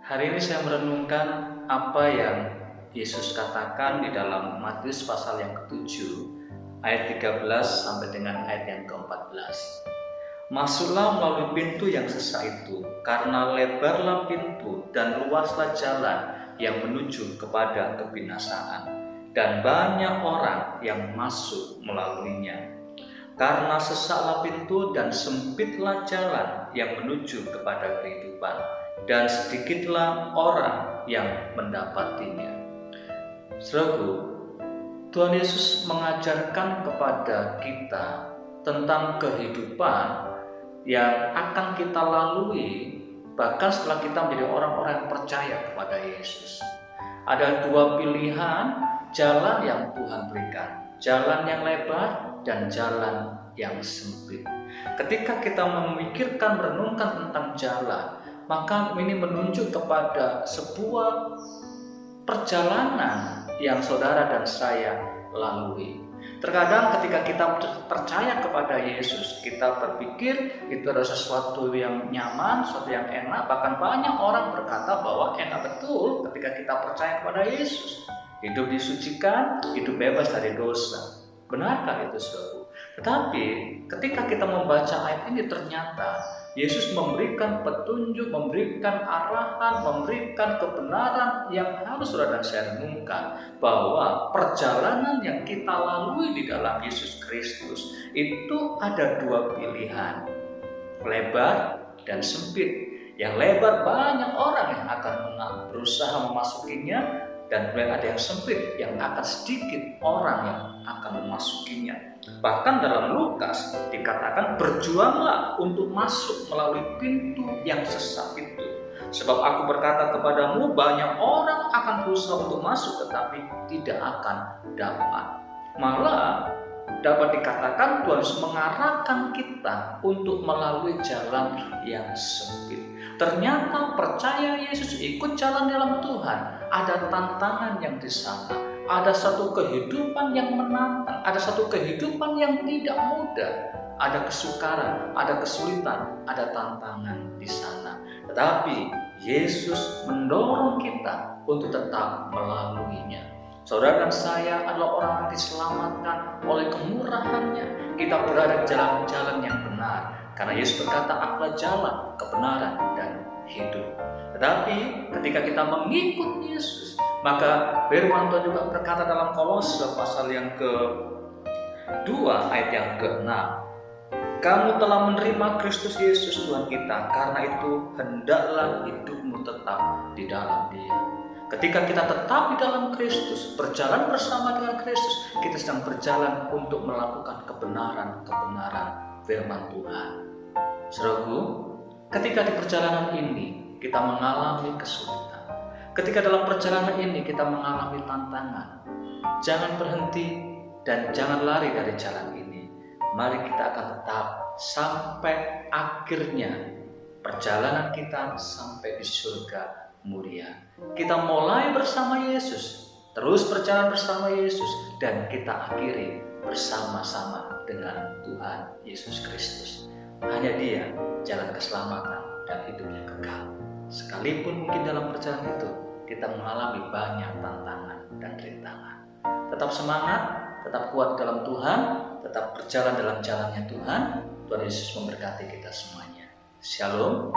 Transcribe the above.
Hari ini saya merenungkan apa yang Yesus katakan di dalam Matius pasal yang ke-7 ayat 13 sampai dengan ayat yang ke-14. Masuklah melalui pintu yang sesak itu, karena lebarlah pintu dan luaslah jalan yang menuju kepada kebinasaan, dan banyak orang yang masuk melaluinya. Karena sesaklah pintu dan sempitlah jalan yang menuju kepada kehidupan, dan sedikitlah orang yang mendapatinya. Saudaraku, Tuhan Yesus mengajarkan kepada kita tentang kehidupan yang akan kita lalui bahkan setelah kita menjadi orang-orang yang percaya kepada Yesus. Ada dua pilihan jalan yang Tuhan berikan, jalan yang lebar dan jalan yang sempit. Ketika kita memikirkan, merenungkan tentang jalan, maka ini menunjuk kepada sebuah perjalanan yang saudara dan saya lalui. Terkadang ketika kita percaya kepada Yesus, kita berpikir itu adalah sesuatu yang nyaman, sesuatu yang enak. Bahkan banyak orang berkata bahwa enak betul ketika kita percaya kepada Yesus. Hidup disucikan, hidup bebas dari dosa. Benarkah itu, saudaraku? Tetapi ketika kita membaca ayat ini, ternyata Yesus memberikan petunjuk, memberikan arahan, memberikan kebenaran yang harus saudara dan saya renungkan, bahwa perjalanan yang kita lalui di dalam Yesus Kristus itu ada dua pilihan, lebar dan sempit. Yang lebar banyak orang yang akan berusaha memasukinya, dan kemudian ada yang sempit yang akan sedikit orang yang akan memasukinya. Bahkan dalam Lukas dikatakan, berjuanglah untuk masuk melalui pintu yang sesak itu. Sebab aku berkata kepadamu, banyak orang akan berusaha untuk masuk tetapi tidak akan dapat. Malah dapat dikatakan Tuhan Yesus mengarahkan kita untuk melalui jalan yang sempit. Ternyata percaya Yesus, ikut jalan dalam Tuhan, ada tantangan yang di sana, ada satu kehidupan yang menantang, ada satu kehidupan yang tidak mudah, ada kesukaran, ada kesulitan, ada tantangan di sana. Tetapi Yesus mendorong kita untuk tetap melaluinya. Saudara dan saya adalah orang yang diselamatkan oleh kemurahan-Nya. Kita berada di jalan-jalan yang benar, karena Yesus berkata, akulah jalan, kebenaran, dan hidup. Tetapi ketika kita mengikut Yesus, maka firman Tuhan juga berkata dalam Kolose pasal yang ke-2 ayat yang ke-6, kamu telah menerima Kristus Yesus Tuhan kita, karena itu hendaklah hidupmu tetap di dalam Dia. Ketika kita tetap di dalam Kristus, berjalan bersama dengan Kristus, kita sedang berjalan untuk melakukan kebenaran-kebenaran firman Tuhan. Saudaraku, ketika di perjalanan ini kita mengalami kesulitan, ketika dalam perjalanan ini kita mengalami tantangan, jangan berhenti dan jangan lari dari jalan ini. Mari kita akan tetap sampai akhirnya perjalanan kita sampai di surga mulia. Kita mulai bersama Yesus, terus berjalan bersama Yesus, dan kita akhiri bersama-sama dengan Tuhan Yesus Kristus. Hanya Dia jalan keselamatan dan hidup yang kekal. Sekalipun mungkin dalam perjalanan itu kita mengalami banyak tantangan dan rintangan, tetap semangat, tetap kuat dalam Tuhan, tetap berjalan dalam jalannya Tuhan. Tuhan Yesus memberkati kita semuanya. Shalom.